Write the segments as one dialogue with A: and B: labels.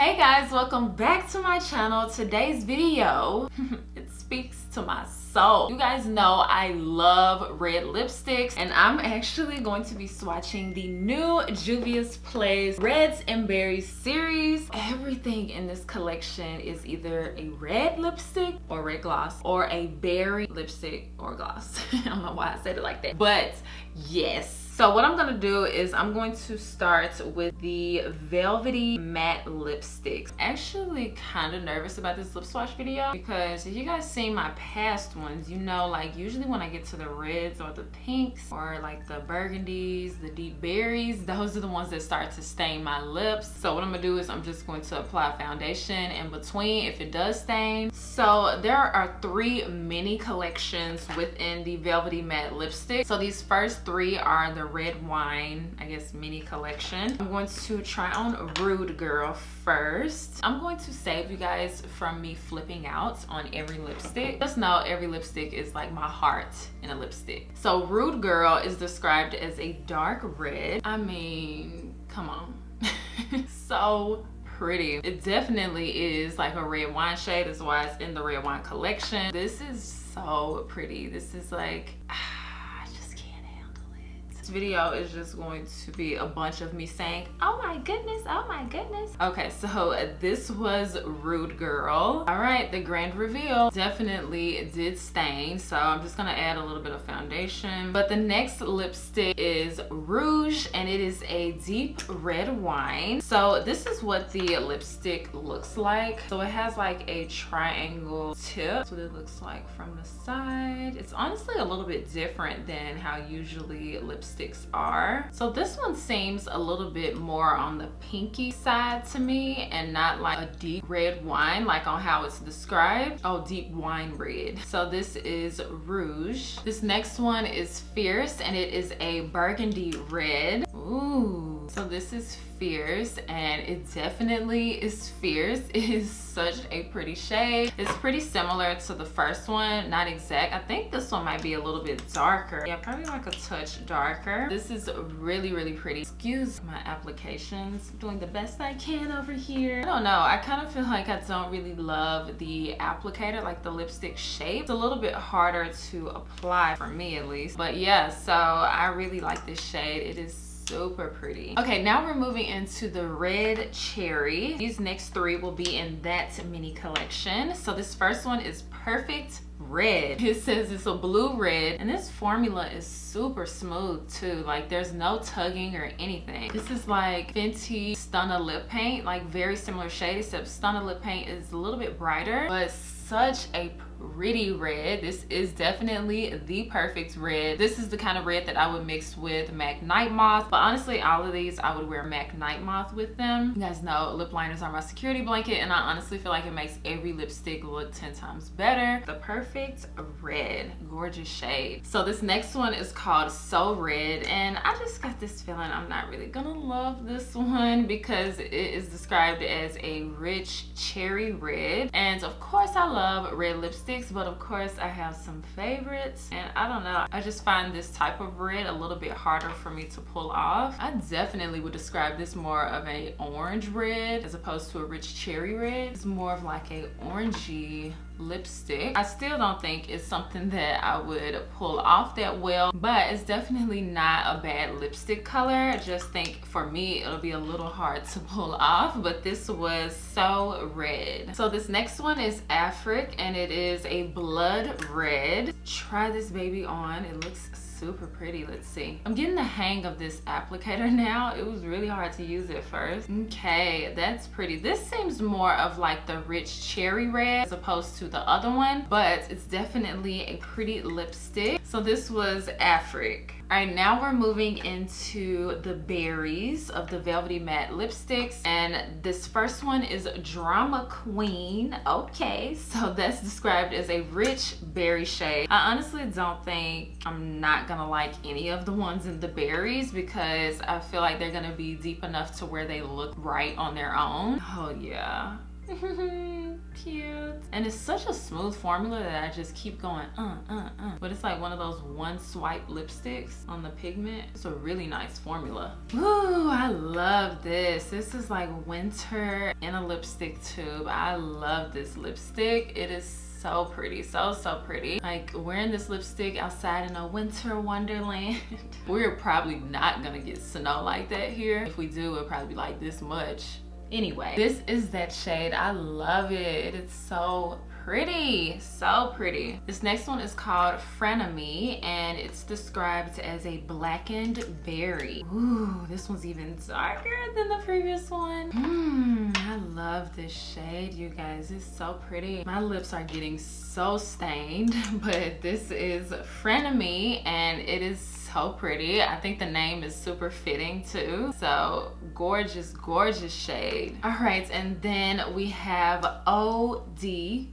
A: Hey guys, welcome back to my channel. Today's video, it speaks to my soul. You guys know I love red lipsticks, and I'm actually going to be swatching the new Juvia's Place Reds and Berries series. Everything in this collection is either a red lipstick or red gloss or a berry lipstick or gloss. I don't know why I said it like that, but yes. So what I'm gonna do is I'm going to start with the Velvety matte lipsticks. Actually kind of nervous about this lip swatch video because if you guys seen my past ones, you know, like usually when I get to the reds or the pinks or like the burgundies, the deep berries, those are the ones that start to stain my lips. So what I'm gonna do is I'm just going to apply foundation in between if it does stain. So there are 3 mini collections within the Velvety matte lipstick. So these first 3 are the red wine, I guess, mini collection. I'm going to try on Rouge Girl first. I'm going to save you guys from me flipping out on every lipstick. Just know every lipstick is like my heart in a lipstick. So Rouge Girl is described as a dark red. I mean, come on. So pretty. It definitely is like a red wine shade. That's why it's in the red wine collection. This is so pretty. This is like, video is just going to be a bunch of me saying, oh my goodness, oh my goodness. Okay, so this was Rouge Girl. All right, the grand reveal definitely did stain, so I'm just gonna add a little bit of foundation. But the next lipstick is Rouge, and it is a deep red wine. So this is what the lipstick looks like. So it has like a triangle tip. That's what it looks like from the side. It's honestly a little bit different than how usually lipsticks are. So this one seems a little bit more on the pinky side to me and not like a deep red wine like on how it's described. Oh, deep wine red. So this is Rouge. This next one is Fierce, and it is a burgundy red. Ooh. So this is Fierce, and it definitely is fierce. It is such a pretty shade. It's pretty similar to the first one, not exact. I think this one might be a little bit darker. Yeah, probably like a touch darker. This is really, really pretty. Excuse my applications. I'm doing the best I can over here. I don't know. I kind of feel like I don't really love the applicator, like the lipstick shape. It's a little bit harder to apply for me at least. But yeah, so I really like this shade. It is super pretty. Okay, now we're moving into the red cherry. These next 3 will be in that mini collection. So this first one is Perfect Red. It says it's a blue red, and this formula is super smooth too. Like there's no tugging or anything. This is like Fenty Stunna lip paint, like very similar shade, except Stunna lip paint is a little bit brighter, but such a pretty red. This is definitely the perfect red. This is the kind of red that I would mix with MAC Night Moth, but honestly all of these I would wear MAC Night Moth with them. You guys know lip liners are my security blanket, and I honestly feel like it makes every lipstick look 10 times better. The perfect red, gorgeous shade. So this next one is called So Red, and I just got this feeling I'm not really gonna love this one because it is described as a rich cherry red, and of course I love red lipsticks, but of course I have some favorites, and I don't know, I just find this type of red a little bit harder for me to pull off. I definitely would describe this more of a orange red as opposed to a rich cherry red. It's more of like a orangey lipstick. I still don't think it's something that I would pull off that well, but it's definitely not a bad lipstick color. I just think for me it'll be a little hard to pull off, but this was So Red. So this next one is Afrik, and it is a blood red. Try this baby on. It looks super pretty. Let's see. I'm getting the hang of this applicator now. It was really hard to use at first. Okay, that's pretty. This seems more of like the rich cherry red as opposed to the other one, but it's definitely a pretty lipstick. So this was Afrik. All right, now we're moving into the berries of the Velvety matte lipsticks, and this first one is Drama Queen. Okay, so that's described as a rich berry shade. I honestly don't think I'm not gonna like any of the ones in the berries because I feel like they're gonna be deep enough to where they look right on their own. Oh yeah. Cute. And it's such a smooth formula that I just keep going, But it's like one of those one swipe lipsticks on the pigment. It's a really nice formula. Ooh, I love this. This is like winter in a lipstick tube. I love this lipstick. It is so pretty, so pretty. Like wearing this lipstick outside in a winter wonderland. We're probably not gonna get snow like that here. If we do, it'll probably be like this much. Anyway, this is that shade. I love it. It's so pretty, so pretty. This next one is called Frenemy, and it's described as a blackened berry. Ooh, this one's even darker than the previous one. I love this shade, you guys. It's so pretty. My lips are getting so stained, but this is Frenemy, and it is so pretty. I think the name is super fitting too. So gorgeous, gorgeous shade. All right, and then we have OD,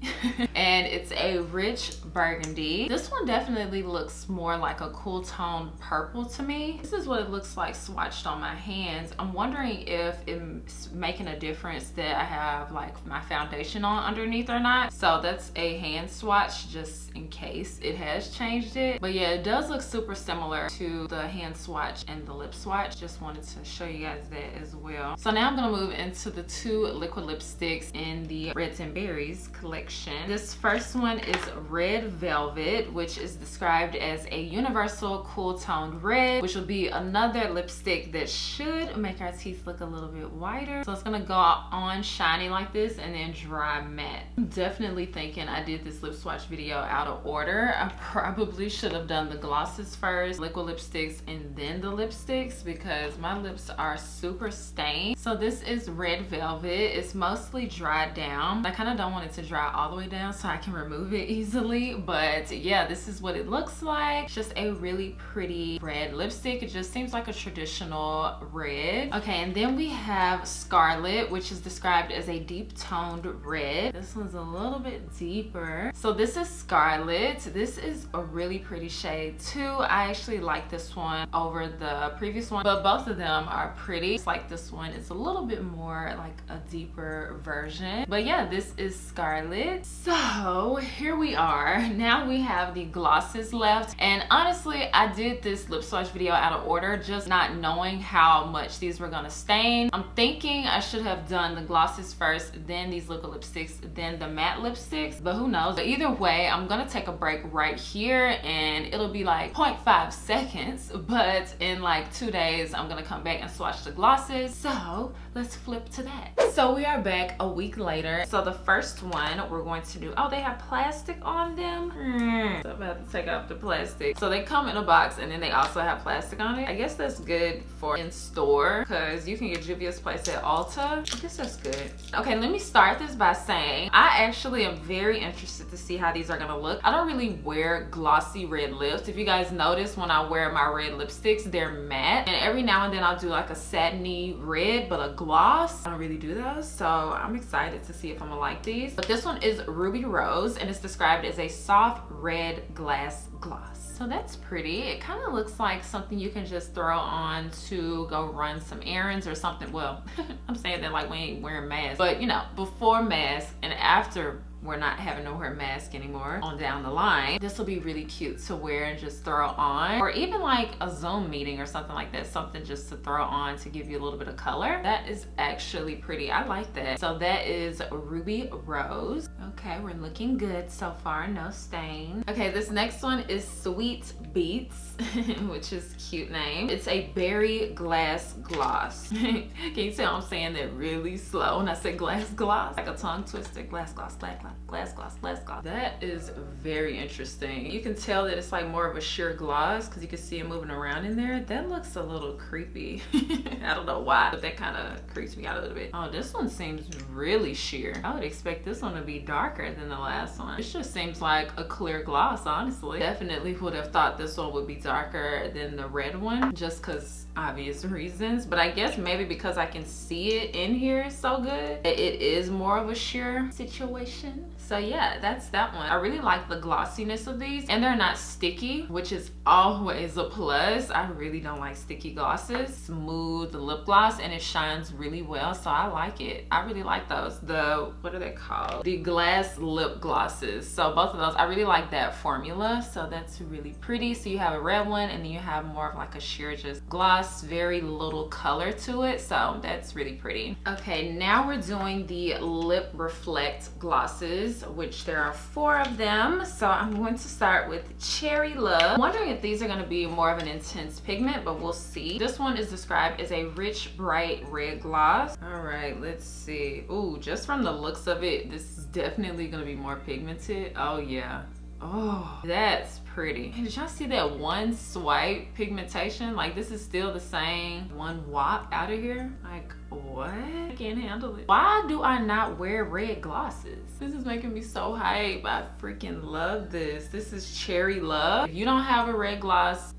A: and it's a rich burgundy. This one definitely looks more like a cool tone purple to me. This is what it looks like swatched on my hands. I'm wondering if it's making a difference that I have like my foundation on underneath or not. So that's a hand swatch just in case it has changed it. But yeah, it does look super similar to the hand swatch and the lip swatch. Just wanted to show you guys that as well. So now I'm gonna move into the two liquid lipsticks in the Reds and Berries collection. This first one is Red Velvet, which is described as a universal cool toned red, which will be another lipstick that should make our teeth look a little bit whiter. So it's gonna go on shiny like this and then dry matte. I'm definitely thinking I did this lip swatch video out of order. I probably should have done the glosses first, liquid lipsticks, and then the lipsticks because my lips are super stained. So this is Red Velvet. It's mostly dried down. I kind of don't want it to dry all the way down so I can remove it easily, but yeah, this is what it looks like. It's just a really pretty red lipstick. It just seems like a traditional red. Okay, and then we have Scarlet, which is described as a deep toned red. This one's a little bit deeper. So this is Scarlet. This is a really pretty shade too. I actually like this one over the previous one, but both of them are pretty. It's like this one is a little bit more like a deeper version. But yeah, this is Scarlet. So here we are. Now we have the glosses left, and honestly I did this lip swatch video out of order, just not knowing how much these were gonna stain. I'm thinking I should have done the glosses first, then these liquid lipsticks, then the matte lipsticks, but who knows. But either way, I'm gonna take a break right here and it'll be like 0.5 seconds, but in like 2 days I'm gonna come back and swatch the glosses. So let's flip to that. So we are back a week later. So the first one we're going to do, oh, they have plastic on them. So I'm about to take off the plastic. So they come in a box and then they also have plastic on it. I guess that's good for in store because you can get Juvia's place at Ulta. I guess that's good. Okay, let me start this by saying I actually am very interested to see how these are gonna look. I don't really wear glossy red lips. If you guys notice, when I wear my red lipsticks, they're matte, and every now and then I'll do like a satiny red, but a gloss, I don't really do those. So I'm excited to see if I'm gonna like these. But this one is Ruby Rose, and it's described as a soft red glass gloss. So that's pretty. It kind of looks like something you can just throw on to go run some errands or something. Well, I'm saying that like we ain't wearing masks, but you know, before mask and after we're not having to wear mask anymore on down the line, this will be really cute to wear and just throw on, or even like a Zoom meeting or something like that, something just to throw on to give you a little bit of color. That is actually pretty. I like that. So that is Ruby Rose. Okay, we're looking good so far, no stain. Okay, this next one is Sweet Beets, which is a cute name. It's a berry glass gloss. Can you tell I'm saying that really slow when I say glass gloss? Like a tongue twister. Glass gloss, glass gloss, glass gloss, glass gloss. That is very interesting. You can tell that it's like more of a sheer gloss because you can see it moving around in there. That looks a little creepy. I don't know why, but that kind of creeps me out a little bit. Oh, this one seems really sheer. I would expect this one to be darker than the last one. This just seems like a clear gloss, honestly. Definitely would have thought this one would be darker than the red one just because obvious reasons, but I guess maybe because I can see it in here so good, it is more of a sheer situation. So yeah, that's that one. I really like the glossiness of these, and they're not sticky, which is always a plus. I really don't like sticky glosses. Smooth lip gloss, and it shines really well, so I like it. I really like those. The, what are they called? The glass lip glosses. So both of those, I really like that formula, so that's really pretty. So you have a red one, and then you have more of like a sheer just gloss, very little color to it, so that's really pretty. Okay, now we're doing the lip reflect glosses, which there are 4 of them. So I'm going to start with Cherry Love. I'm wondering if these are going to be more of an intense pigment, but we'll see. This one is described as a rich, bright red gloss. All right, let's see. Ooh, just from the looks of it, this is definitely going to be more pigmented. Oh yeah. Oh, that's pretty. Hey, did y'all see that one swipe pigmentation? Like, this is still the same one wop out of here. Like, what? I can't handle it. Why do I not wear red glosses? This is making me so hype. I freaking love this. This is Cherry Love. If you don't have a red gloss,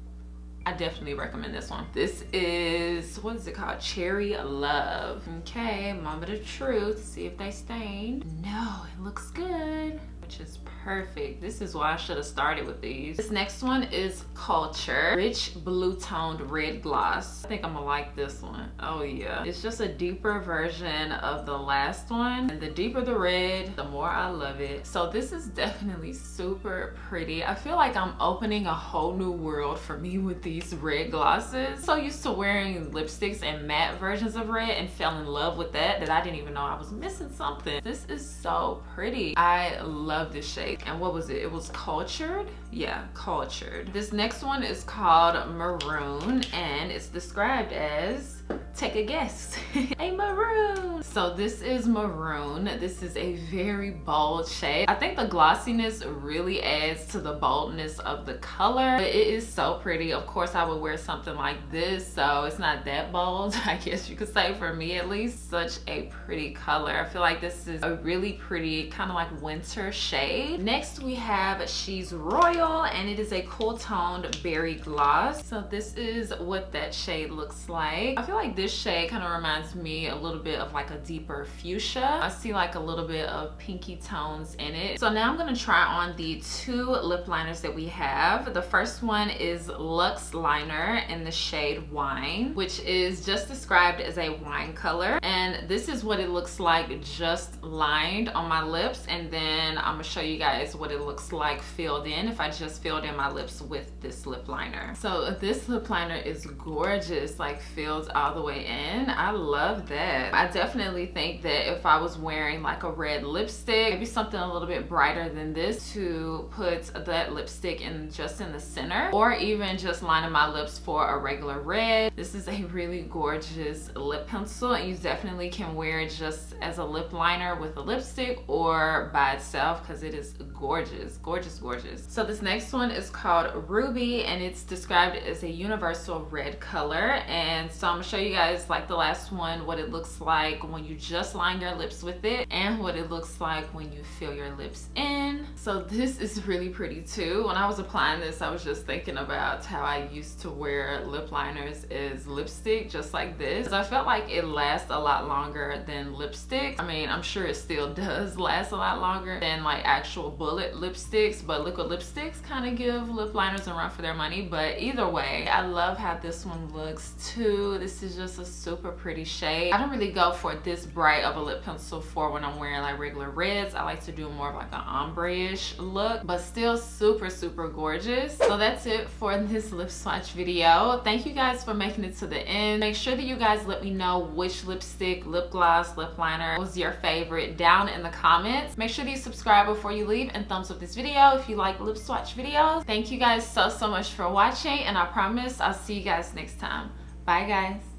A: I definitely recommend this one. This is, what is it called? Cherry Love. Okay, moment of truth. See if they stained. No, it looks good, which is perfect. This is why I should have started with these. This next one is Culture Rich Blue Toned Red Gloss. I think I'm gonna like this one. Oh yeah. It's just a deeper version of the last one. And the deeper the red, the more I love it. So this is definitely super pretty. I feel like I'm opening a whole new world for me with these red glosses. So used to wearing lipsticks and matte versions of red and fell in love with that I didn't even know I was missing something. This is so pretty. I love this shade. And what was it? It was Cultured? Yeah, Cultured. This next one is called Maroon, and it's described as, take a guess, a maroon. So this is Maroon. This is a very bold shade. I think the glossiness really adds to the boldness of the color. It is so pretty. Of course, I would wear something like this, so it's not that bold, I guess you could say, for me at least. Such a pretty color. I feel like this is a really pretty kind of like winter shade. Next we have She's Royal, and it is a cool toned berry gloss. So this is what that shade looks like. I feel like this shade kind of reminds me a little bit of like a deeper fuchsia. I see like a little bit of pinky tones in it. So now I'm gonna try on the 2 lip liners that we have. The first one is Luxe liner in the shade Wine, which is just described as a wine color. And this is what it looks like just lined on my lips. And then I'm gonna show you guys what it looks like filled in if I just filled in my lips with this lip liner. So this lip liner is gorgeous, like filled all the way in. I love that. I definitely think that if I was wearing like a red lipstick, maybe something a little bit brighter than this, to put that lipstick in just in the center, or even just lining my lips for a regular red. This is a really gorgeous lip pencil, and you definitely can wear it just as a lip liner with a lipstick or by itself, because it is gorgeous, gorgeous, gorgeous. So this next one is called Ruby, and it's described as a universal red color. And so I'm gonna show you guys, like the last one, what it looks like when you just line your lips with it, and what it looks like when you fill your lips in. So this is really pretty too. When I was applying this, I was just thinking about how I used to wear lip liners as lipstick, just like this. I felt like it lasts a lot longer than lipstick. I mean, I'm sure it still does last a lot longer than like actual bullet lipsticks, but liquid lipsticks kind of give lip liners a run for their money. But either way, I love how this one looks too. This is just a super pretty shade. I don't really go for this bright of a lip pencil for when I'm wearing like regular reds. I like to do more of like an ombre-ish look, but still super, super gorgeous. So that's it for this lip swatch video. Thank you guys for making it to the end. Make sure that you guys let me know which lipstick, lip gloss, lip liner was your favorite down in the comments. Make sure that you subscribe before you leave, and thumbs up this video if you like lip swatch videos. Thank you guys so much for watching, and I promise I'll see you guys next time. Bye guys.